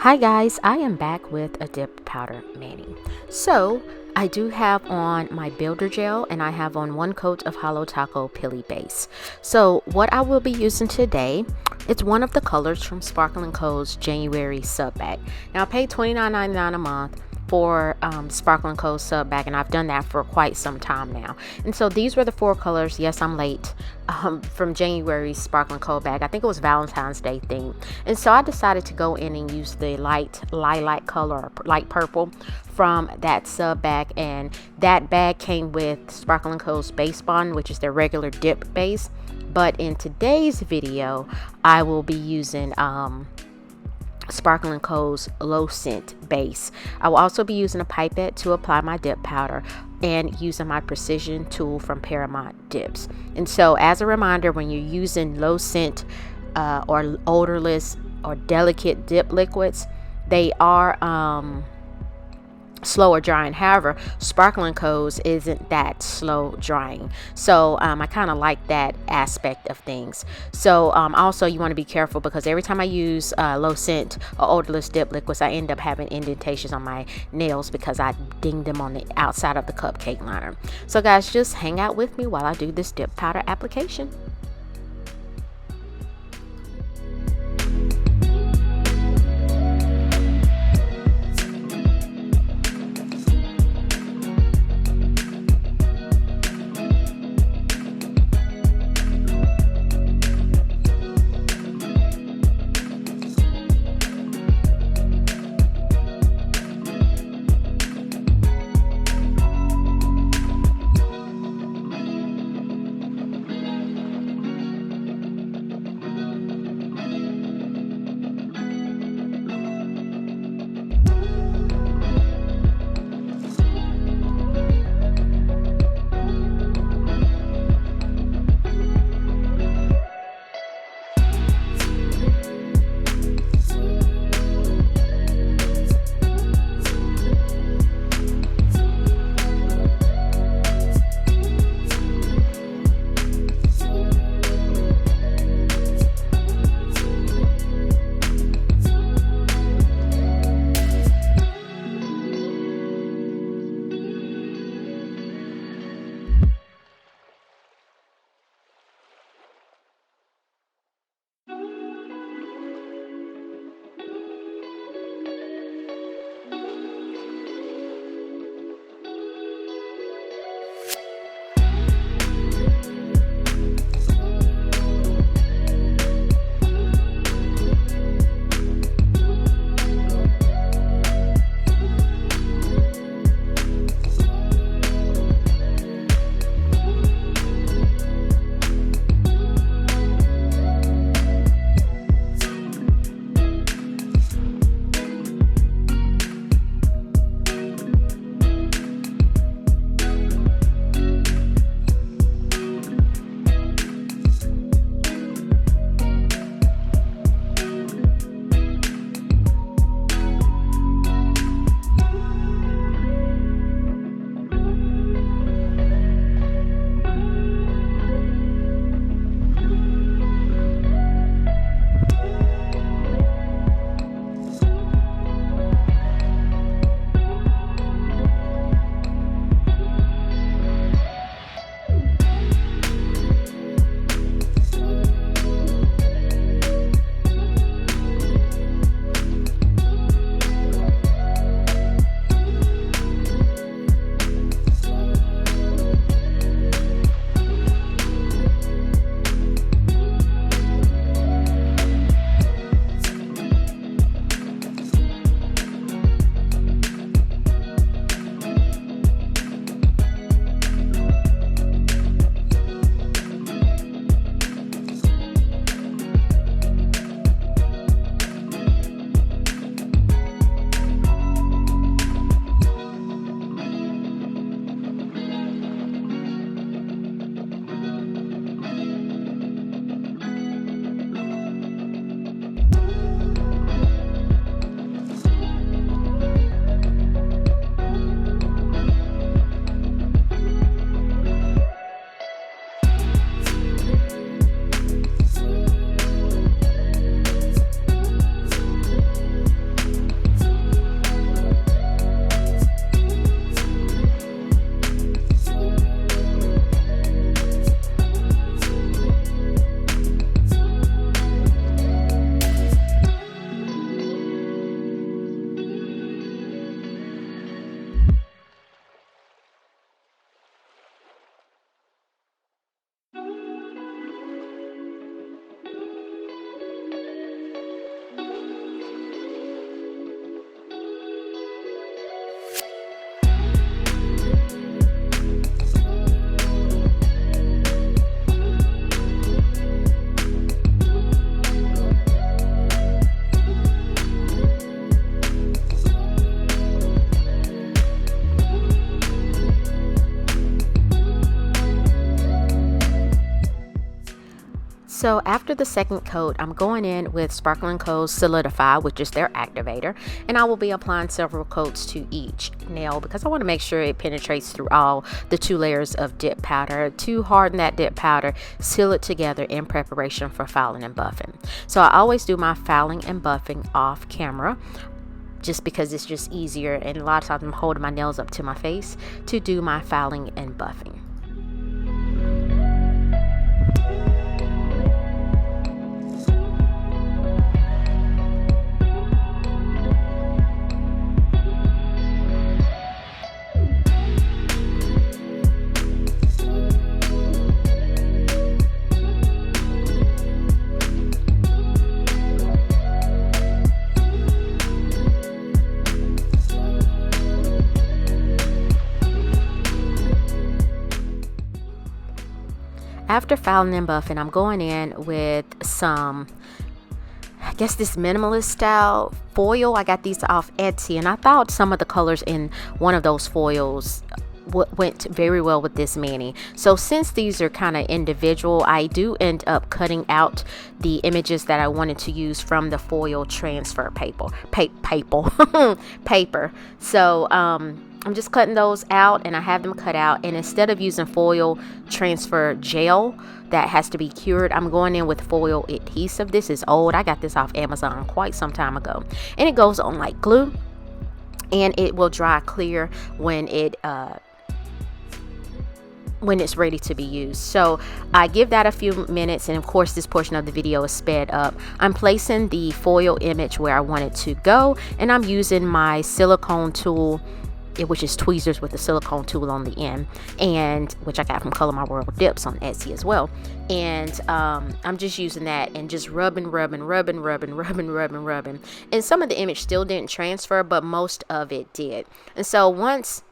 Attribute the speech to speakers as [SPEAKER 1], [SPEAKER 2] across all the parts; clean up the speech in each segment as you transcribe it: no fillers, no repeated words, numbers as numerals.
[SPEAKER 1] Hi guys, I am back with a dip powder mani. So I do have on my builder gel and I have on 1 coat of Holo Taco Pilly Base. So what I will be using today, it's one of the colors from Sparkling Co's January sub bag. Now I paid $29.99 a month for Sparkling Co sub bag, and I've done that for quite some time now. And so these were the 4 colors. Yes, I'm late. From January's Sparkling Co bag. I think it was Valentine's Day theme. And so I decided to go in and use the light lilac color, or light purple, from that sub bag. And that bag came with Sparkling Co's base bond, which is their regular dip base. But in today's video, I will be using Sparkling Co's low scent base. I will also be using a pipette to apply my dip powder and using my precision tool from Paramount Dips. And so as a reminder, when you're using low scent or odorless or delicate dip liquids, they are slower drying. However, Sparkling Co's isn't that slow drying, so I kind of like that aspect of things. So also you want to be careful, because every time I use low scent or odorless dip liquids, I end up having indentations on my nails because I dinged them on the outside of the cupcake liner. So guys, just hang out with me while I do this dip powder application. So after the second coat, I'm going in with Sparkling Co's Solidify, which is their activator, and I will be applying several coats to each nail because I want to make sure it penetrates through all the 2 layers of dip powder to harden that dip powder, seal it together in preparation for filing and buffing. So I always do my filing and buffing off camera, just because it's just easier, and a lot of times I'm holding my nails up to my face to do my filing and buffing. After filing and buffing, I'm going in with some, I guess, this minimalist style foil. I got these off Etsy, and I thought some of the colors in one of those foils went very well with this mani. So since these are kind of individual, I do end up cutting out the images that I wanted to use from the foil transfer paper. So I'm just cutting those out, and I have them cut out, and instead of using foil transfer gel that has to be cured, I'm going in with foil adhesive. This is old. I got this off Amazon quite some time ago, and it goes on like glue, and it will dry clear when it's ready to be used. So I give that a few minutes, and of course this portion of the video is sped up. I'm placing the foil image where I want it to go, and I'm using my silicone tool, which is tweezers with the silicone tool on the end, and which I got from Color My World Dips on Etsy as well. And I'm just using that and just rubbing. And some of the image still didn't transfer, but most of it did. And so once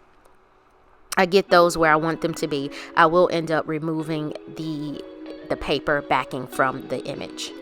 [SPEAKER 1] I get those where I want them to be, I will end up removing the paper backing from the image.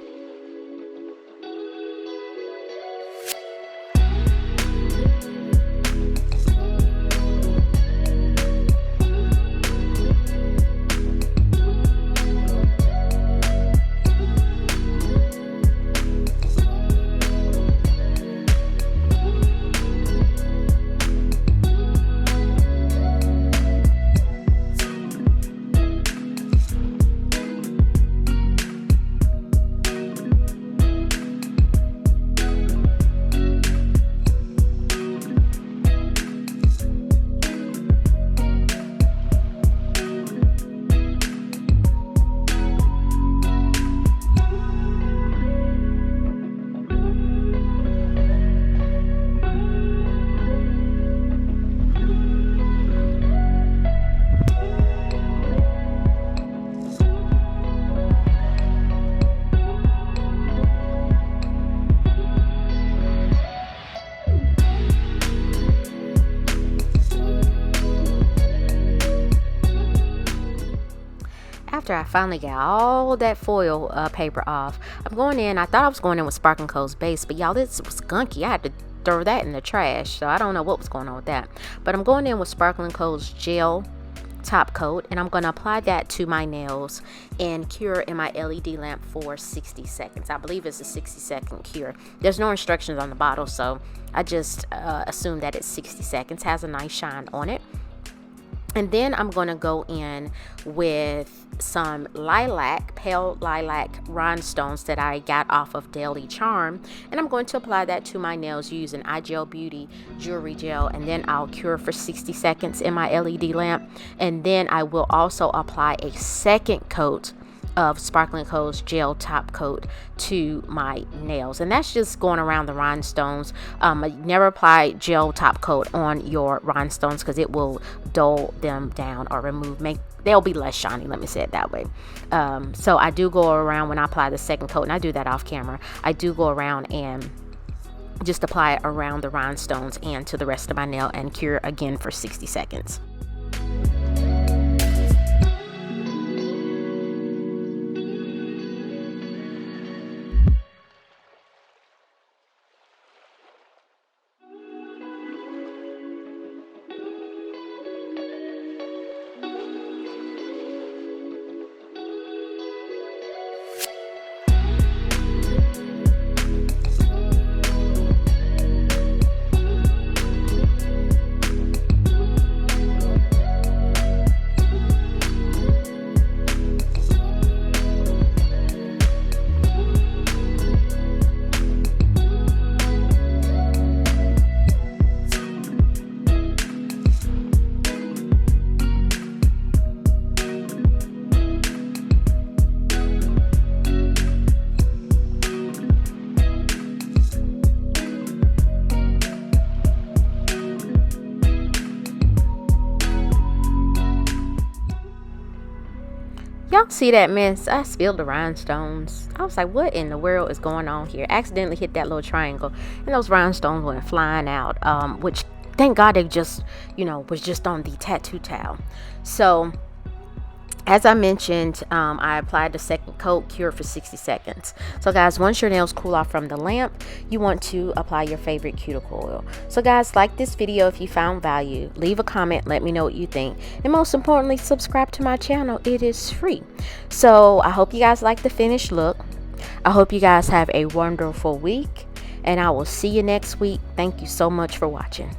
[SPEAKER 1] After I finally got all that foil paper off, I'm going in. I thought I was going in with Sparkling Co's base, but y'all, this was gunky. I had to throw that in the trash, so I don't know what was going on with that. But I'm going in with Sparkling Co's gel top coat, and I'm going to apply that to my nails and cure in my LED lamp for 60 seconds. I believe it's a 60-second cure. There's no instructions on the bottle, so I just assume that it's 60 seconds. Has a nice shine on it. And then I'm going to go in with some pale lilac rhinestones that I got off of Daily Charm. And I'm going to apply that to my nails using iGel Beauty Jewelry Gel. And then I'll cure for 60 seconds in my LED lamp. And then I will also apply a second coat of Sparkling Co's gel top coat to my nails, and that's just going around the rhinestones. Never apply gel top coat on your rhinestones because it will dull them down or they'll be less shiny, let me say it that way. So I do go around when I apply the second coat, and I do that off camera. I do go around and just apply it around the rhinestones and to the rest of my nail and cure again for 60 seconds. see that mess? I spilled the rhinestones. I was like, what in the world is going on here? Accidentally hit that little triangle, and those rhinestones went flying out, which thank God they just, was just on the tattoo towel. So as I mentioned, I applied the second coat, cured for 60 seconds. So guys, once your nails cool off from the lamp, you want to apply your favorite cuticle oil. So guys, like this video if you found value, leave a comment, let me know what you think, and most importantly, subscribe to my channel. It is free. So I hope you guys like the finished look. I hope you guys have a wonderful week, and I will see you next week. Thank you so much for watching.